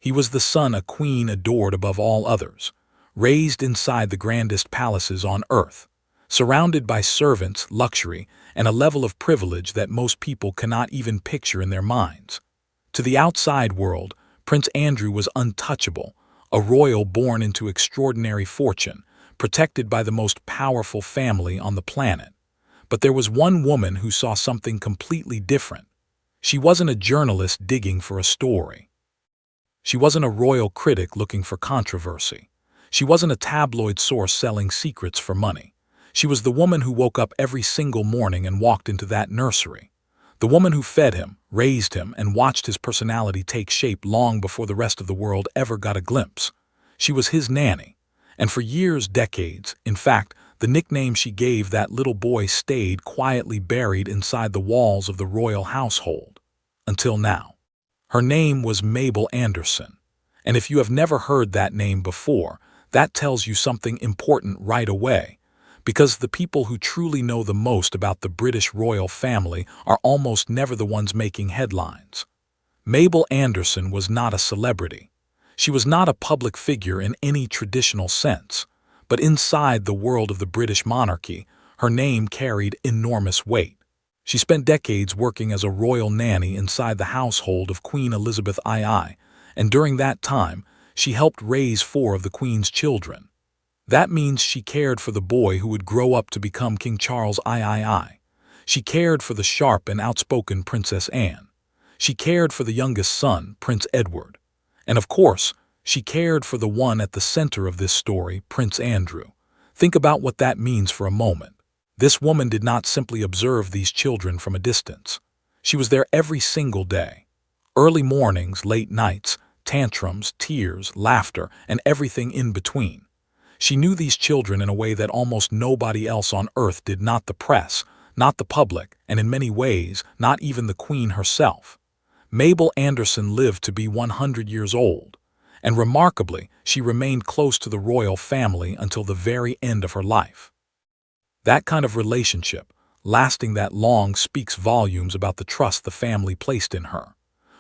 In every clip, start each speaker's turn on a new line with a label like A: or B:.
A: He was the son a queen adored above all others, raised inside the grandest palaces on earth, surrounded by servants, luxury, and a level of privilege that most people cannot even picture in their minds. To the outside world, Prince Andrew was untouchable, a royal born into extraordinary fortune, protected by the most powerful family on the planet. But there was one woman who saw something completely different. She wasn't a journalist digging for a story. She wasn't a royal critic looking for controversy. She wasn't a tabloid source selling secrets for money. She was the woman who woke up every single morning and walked into that nursery. The woman who fed him, raised him, and watched his personality take shape long before the rest of the world ever got a glimpse. She was his nanny. And for years, decades, in fact, the nickname she gave that little boy stayed quietly buried inside the walls of the royal household. Until now. Her name was Mabel Anderson. And if you have never heard that name before, that tells you something important right away. Because the people who truly know the most about the British royal family are almost never the ones making headlines. Mabel Anderson was not a celebrity. She was not a public figure in any traditional sense. But inside the world of the British monarchy, her name carried enormous weight. She spent decades working as a royal nanny inside the household of Queen Elizabeth II, and during that time, she helped raise 4 of the Queen's children. That means she cared for the boy who would grow up to become King Charles III. She cared for the sharp and outspoken Princess Anne. She cared for the youngest son, Prince Edward. And of course, she cared for the one at the center of this story, Prince Andrew. Think about what that means for a moment. This woman did not simply observe these children from a distance. She was there every single day. Early mornings, late nights, tantrums, tears, laughter, and everything in between. She knew these children in a way that almost nobody else on earth did, not the press, not the public, and in many ways, not even the Queen herself. Mabel Anderson lived to be 100 years old, and remarkably, she remained close to the royal family until the very end of her life. That kind of relationship, lasting that long, speaks volumes about the trust the family placed in her.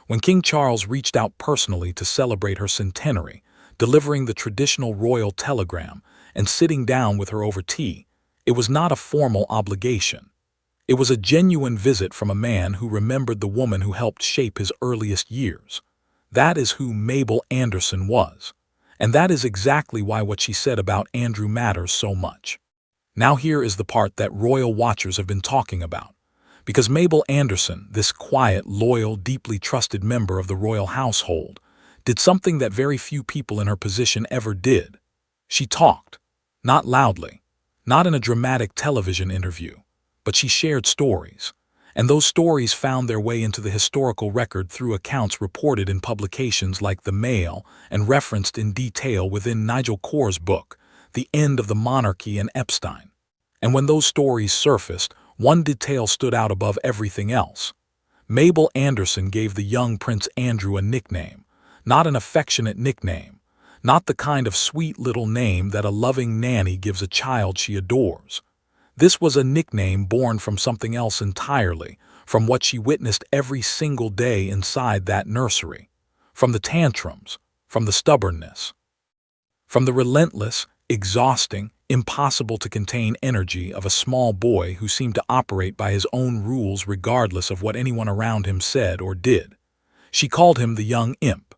A: When King Charles reached out personally to celebrate her centenary, delivering the traditional royal telegram and sitting down with her over tea, it was not a formal obligation. It was a genuine visit from a man who remembered the woman who helped shape his earliest years. That is who Mabel Anderson was. And that is exactly why what she said about Andrew matters so much. Now here is the part that royal watchers have been talking about. Because Mabel Anderson, this quiet, loyal, deeply trusted member of the royal household, did something that very few people in her position ever did. She talked. Not loudly, not in a dramatic television interview, but she shared stories. And those stories found their way into the historical record through accounts reported in publications like The Mail and referenced in detail within Nigel Corr's book, The End of the Monarchy and Epstein. And when those stories surfaced, one detail stood out above everything else. Mabel Anderson gave the young Prince Andrew a nickname, not an affectionate nickname, not the kind of sweet little name that a loving nanny gives a child she adores. This was a nickname born from something else entirely, from what she witnessed every single day inside that nursery, from the tantrums, from the stubbornness, from the relentless, exhausting, impossible-to-contain energy of a small boy who seemed to operate by his own rules regardless of what anyone around him said or did. She called him the young imp.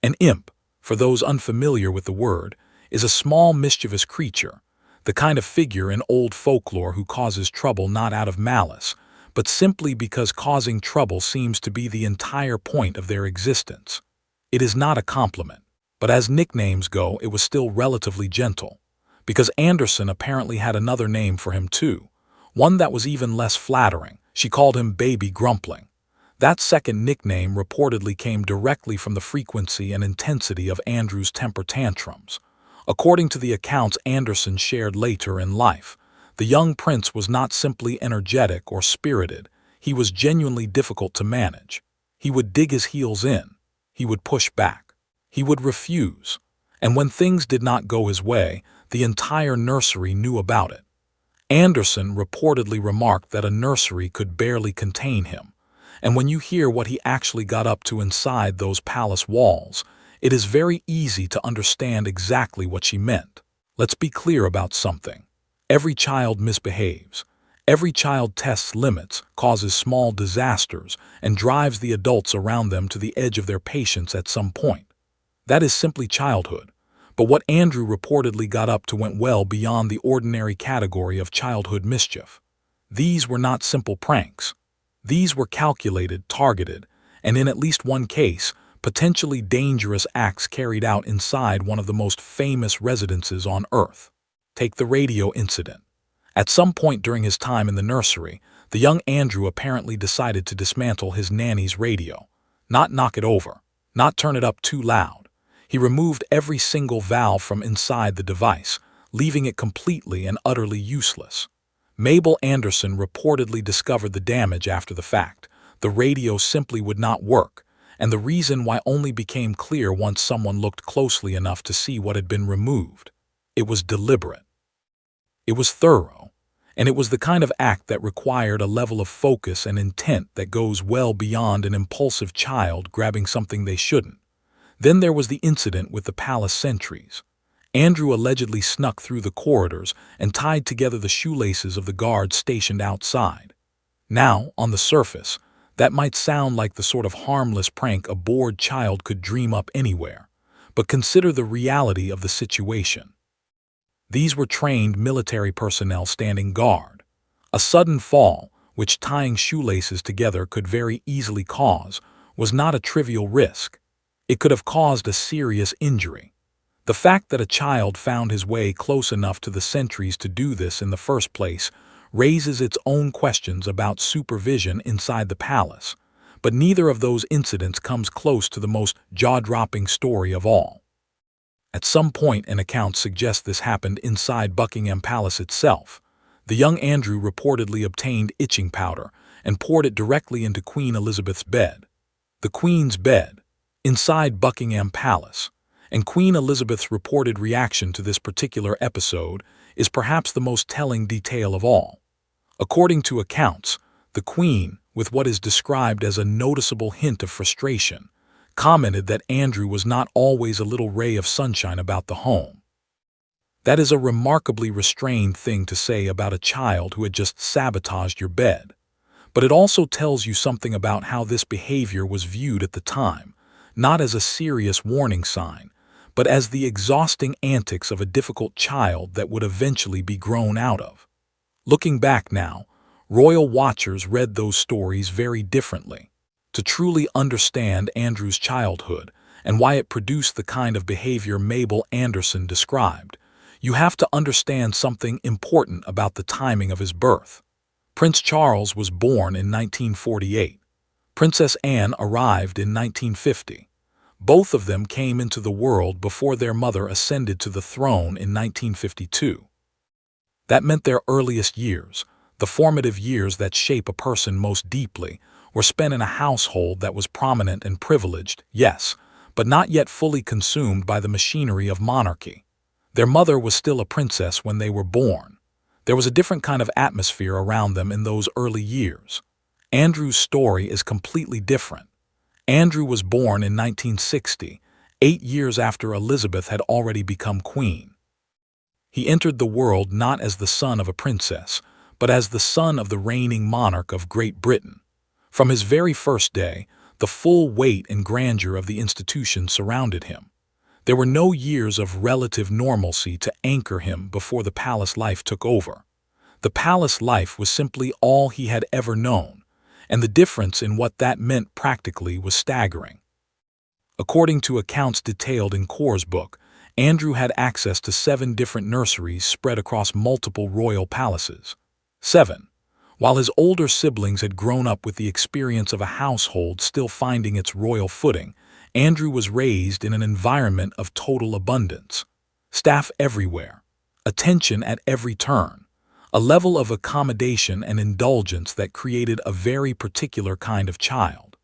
A: An imp, for those unfamiliar with the word, is a small mischievous creature, the kind of figure in old folklore who causes trouble not out of malice, but simply because causing trouble seems to be the entire point of their existence. It is not a compliment, but as nicknames go, it was still relatively gentle, because Anderson apparently had another name for him too, one that was even less flattering. She called him Baby Grumpling. That second nickname reportedly came directly from the frequency and intensity of Andrew's temper tantrums. According to the accounts Anderson shared later in life, the young prince was not simply energetic or spirited, he was genuinely difficult to manage. He would dig his heels in, he would push back, he would refuse, and when things did not go his way, the entire nursery knew about it. Anderson reportedly remarked that a nursery could barely contain him, and when you hear what he actually got up to inside those palace walls, it is very easy to understand exactly what she meant. Let's be clear about something. Every child misbehaves. Every child tests limits, causes small disasters, and drives the adults around them to the edge of their patience at some point. That is simply childhood. But what Andrew reportedly got up to went well beyond the ordinary category of childhood mischief. These were not simple pranks. These were calculated, targeted, and in at least one case, potentially dangerous acts carried out inside one of the most famous residences on Earth. Take the radio incident. At some point during his time in the nursery, the young Andrew apparently decided to dismantle his nanny's radio. Not knock it over, not turn it up too loud. He removed every single valve from inside the device, leaving it completely and utterly useless. Mabel Anderson reportedly discovered the damage after the fact. The radio simply would not work, and the reason why only became clear once someone looked closely enough to see what had been removed. It was deliberate. It was thorough, and it was the kind of act that required a level of focus and intent that goes well beyond an impulsive child grabbing something they shouldn't. Then there was the incident with the palace sentries. Andrew allegedly snuck through the corridors and tied together the shoelaces of the guards stationed outside. Now, on the surface, that might sound like the sort of harmless prank a bored child could dream up anywhere, but consider the reality of the situation. These were trained military personnel standing guard. A sudden fall, which tying shoelaces together could very easily cause, was not a trivial risk. It could have caused a serious injury. The fact that a child found his way close enough to the sentries to do this in the first place raises its own questions about supervision inside the palace, but neither of those incidents comes close to the most jaw-dropping story of all. At some point, an account suggests this happened inside Buckingham Palace itself. The young Andrew reportedly obtained itching powder and poured it directly into Queen Elizabeth's bed. The Queen's bed, inside Buckingham Palace, and Queen Elizabeth's reported reaction to this particular episode is perhaps the most telling detail of all. According to accounts, the Queen, with what is described as a noticeable hint of frustration, commented that Andrew was not always a little ray of sunshine about the home. That is a remarkably restrained thing to say about a child who had just sabotaged your bed. But it also tells you something about how this behavior was viewed at the time, not as a serious warning sign, but as the exhausting antics of a difficult child that would eventually be grown out of. Looking back now, royal watchers read those stories very differently. To truly understand Andrew's childhood and why it produced the kind of behavior Mabel Anderson described, you have to understand something important about the timing of his birth. Prince Charles was born in 1948. Princess Anne arrived in 1950. Both of them came into the world before their mother ascended to the throne in 1952. That meant their earliest years, the formative years that shape a person most deeply, were spent in a household that was prominent and privileged, yes, but not yet fully consumed by the machinery of monarchy. Their mother was still a princess when they were born. There was a different kind of atmosphere around them in those early years. Andrew's story is completely different. Andrew was born in 1960, 8 years after Elizabeth had already become queen. He entered the world not as the son of a princess, but as the son of the reigning monarch of Great Britain. From his very first day, the full weight and grandeur of the institution surrounded him. There were no years of relative normalcy to anchor him before the palace life took over. The palace life was simply all he had ever known, and the difference in what that meant practically was staggering. According to accounts detailed in Core's book, Andrew had access to 7 different nurseries spread across multiple royal palaces. 7. While his older siblings had grown up with the experience of a household still finding its royal footing, Andrew was raised in an environment of total abundance. Staff everywhere, attention at every turn, a level of accommodation and indulgence that created a very particular kind of child.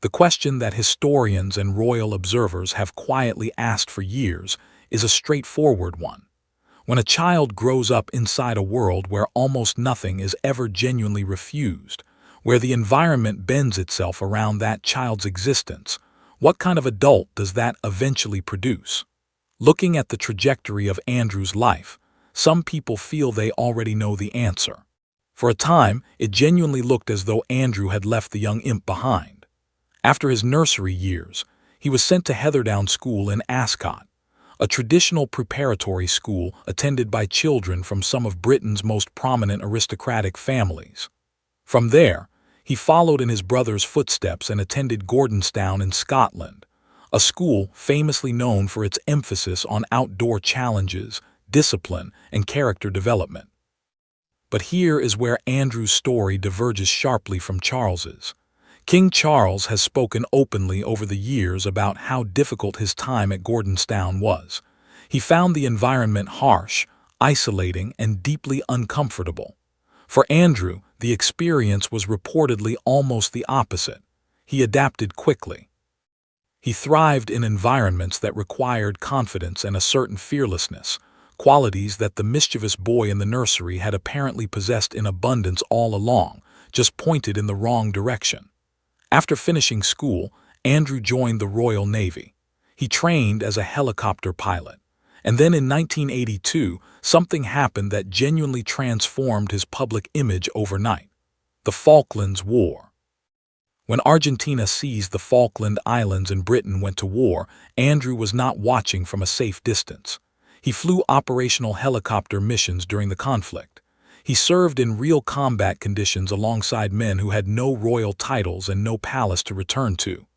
A: The question that historians and royal observers have quietly asked for years is a straightforward one. When a child grows up inside a world where almost nothing is ever genuinely refused, where the environment bends itself around that child's existence, What kind of adult does that eventually produce? Looking at the trajectory of Andrew's life, some people feel they already know the answer. For a time, it genuinely looked as though Andrew had left the young imp behind. After his nursery years, he was sent to Heatherdown School in Ascot, a traditional preparatory school attended by children from some of Britain's most prominent aristocratic families. From there, he followed in his brother's footsteps and attended Gordonstoun in Scotland, a school famously known for its emphasis on outdoor challenges, discipline, and character development. But here is where Andrew's story diverges sharply from Charles's. King Charles has spoken openly over the years about how difficult his time at Gordonstoun was. He found the environment harsh, isolating, and deeply uncomfortable. For Andrew, the experience was reportedly almost the opposite. He adapted quickly. He thrived in environments that required confidence and a certain fearlessness, qualities that the mischievous boy in the nursery had apparently possessed in abundance all along, just pointed in the wrong direction. After finishing school, Andrew joined the Royal Navy. He trained as a helicopter pilot. And then in 1982, something happened that genuinely transformed his public image overnight: the Falklands War. When Argentina seized the Falkland Islands and Britain went to war, Andrew was not watching from a safe distance. He flew operational helicopter missions during the conflict. He served in real combat conditions alongside men who had no royal titles and no palace to return to.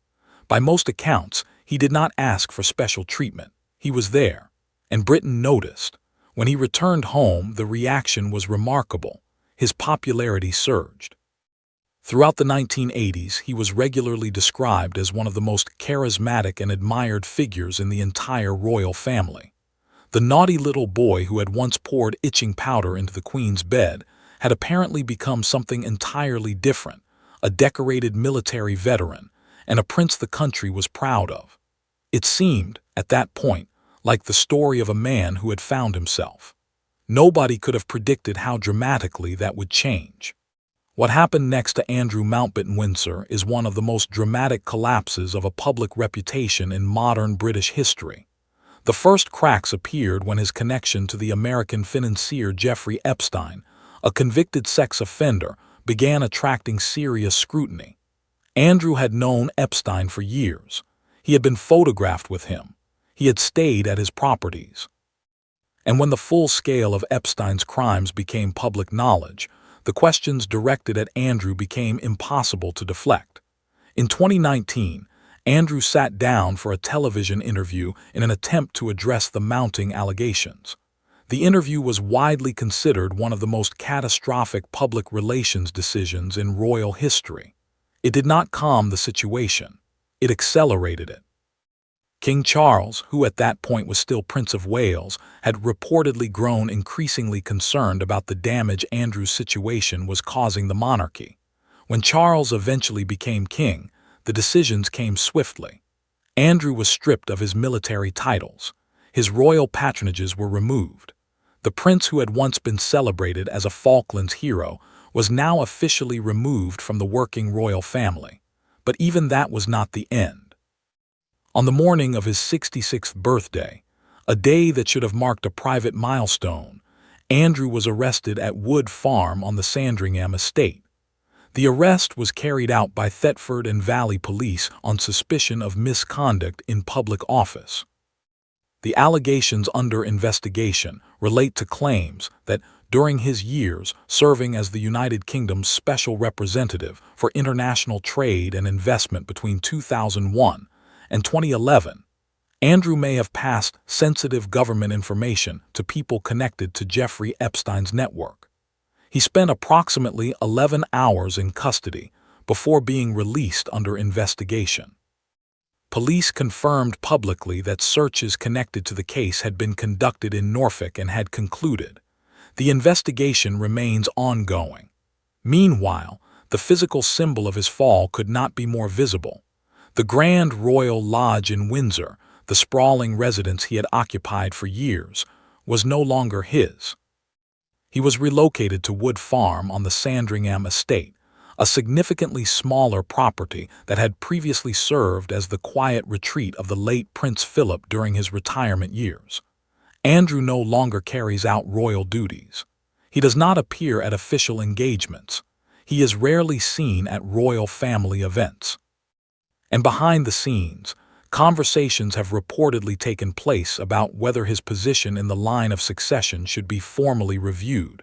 A: By most accounts, he did not ask for special treatment. He was there, and Britain noticed. When he returned home, the reaction was remarkable. His popularity surged. Throughout the 1980s, he was regularly described as one of the most charismatic and admired figures in the entire royal family. The naughty little boy who had once poured itching powder into the Queen's bed had apparently become something entirely different, a decorated military veteran, and a prince the country was proud of. It seemed, at that point, like the story of a man who had found himself. Nobody could have predicted how dramatically that would change. What happened next to Andrew Mountbatten Windsor is one of the most dramatic collapses of a public reputation in modern British history. The first cracks appeared when his connection to the American financier Jeffrey Epstein, a convicted sex offender, began attracting serious scrutiny. Andrew had known Epstein for years. He had been photographed with him. He had stayed at his properties. And when the full scale of Epstein's crimes became public knowledge, the questions directed at Andrew became impossible to deflect. In 2019, Andrew sat down for a television interview in an attempt to address the mounting allegations. The interview was widely considered one of the most catastrophic public relations decisions in royal history. It did not calm the situation. It accelerated it. King Charles, who at that point was still Prince of Wales, had reportedly grown increasingly concerned about the damage Andrew's situation was causing the monarchy. When Charles eventually became king, the decisions came swiftly. Andrew was stripped of his military titles. His royal patronages were removed. The prince who had once been celebrated as a Falklands hero was now officially removed from the working royal family. But even that was not the end. On the morning of his 66th birthday, a day that should have marked a private milestone, Andrew was arrested at Wood Farm on the Sandringham estate. The arrest was carried out by Thetford and Valley Police on suspicion of misconduct in public office. The allegations under investigation relate to claims that during his years serving as the United Kingdom's special representative for international trade and investment between 2001 and 2011, Andrew may have passed sensitive government information to people connected to Jeffrey Epstein's network. He spent approximately 11 hours in custody before being released under investigation. Police confirmed publicly that searches connected to the case had been conducted in Norfolk and had concluded. The investigation remains ongoing. Meanwhile, the physical symbol of his fall could not be more visible. The Grand Royal Lodge in Windsor, the sprawling residence he had occupied for years, was no longer his. He was relocated to Wood Farm on the Sandringham estate, a significantly smaller property that had previously served as the quiet retreat of the late Prince Philip during his retirement years. Andrew no longer carries out royal duties. He does not appear at official engagements. He is rarely seen at royal family events. And behind the scenes, conversations have reportedly taken place about whether his position in the line of succession should be formally reviewed,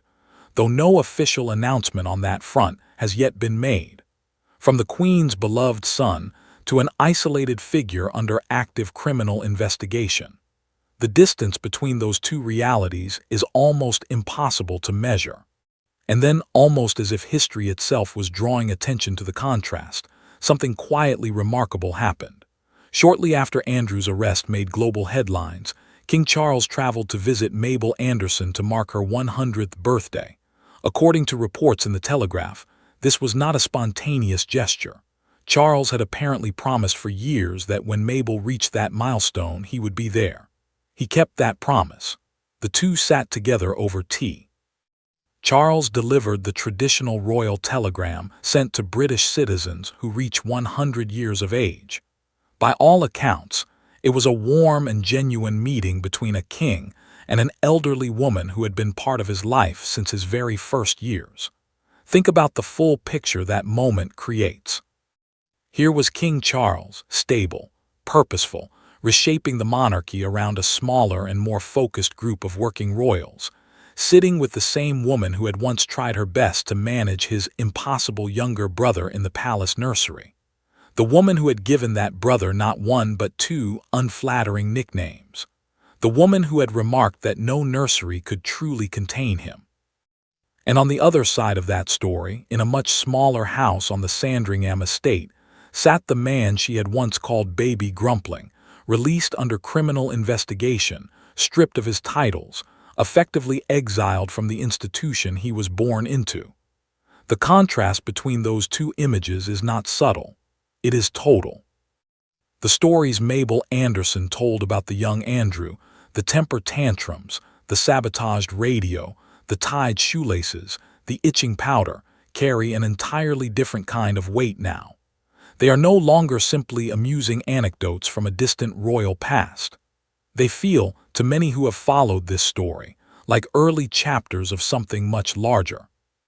A: though no official announcement on that front has yet been made. From the Queen's beloved son to an isolated figure under active criminal investigation, the distance between those two realities is almost impossible to measure. And then, almost as if history itself was drawing attention to the contrast, something quietly remarkable happened. Shortly after Andrew's arrest made global headlines, King Charles traveled to visit Mabel Anderson to mark her 100th birthday. According to reports in the Telegraph, this was not a spontaneous gesture. Charles had apparently promised for years that when Mabel reached that milestone, he would be there. He kept that promise. The two sat together over tea. Charles delivered the traditional royal telegram sent to British citizens who reach 100 years of age. By all accounts, it was a warm and genuine meeting between a king and an elderly woman who had been part of his life since his very first years. Think about the full picture that moment creates. Here was King Charles, stable, purposeful, reshaping the monarchy around a smaller and more focused group of working royals, sitting with the same woman who had once tried her best to manage his impossible younger brother in the palace nursery. The woman who had given that brother not one but two unflattering nicknames. The woman who had remarked that no nursery could truly contain him. And on the other side of that story, in a much smaller house on the Sandringham estate, sat the man she had once called Baby Grumpling, released under criminal investigation, stripped of his titles, effectively exiled from the institution he was born into. The contrast between those two images is not subtle. It is total. The stories Mabel Anderson told about the young Andrew, the temper tantrums, the sabotaged radio, the tied shoelaces, the itching powder, carry an entirely different kind of weight now. They are no longer simply amusing anecdotes from a distant royal past. They feel, to many who have followed this story, like early chapters of something much larger.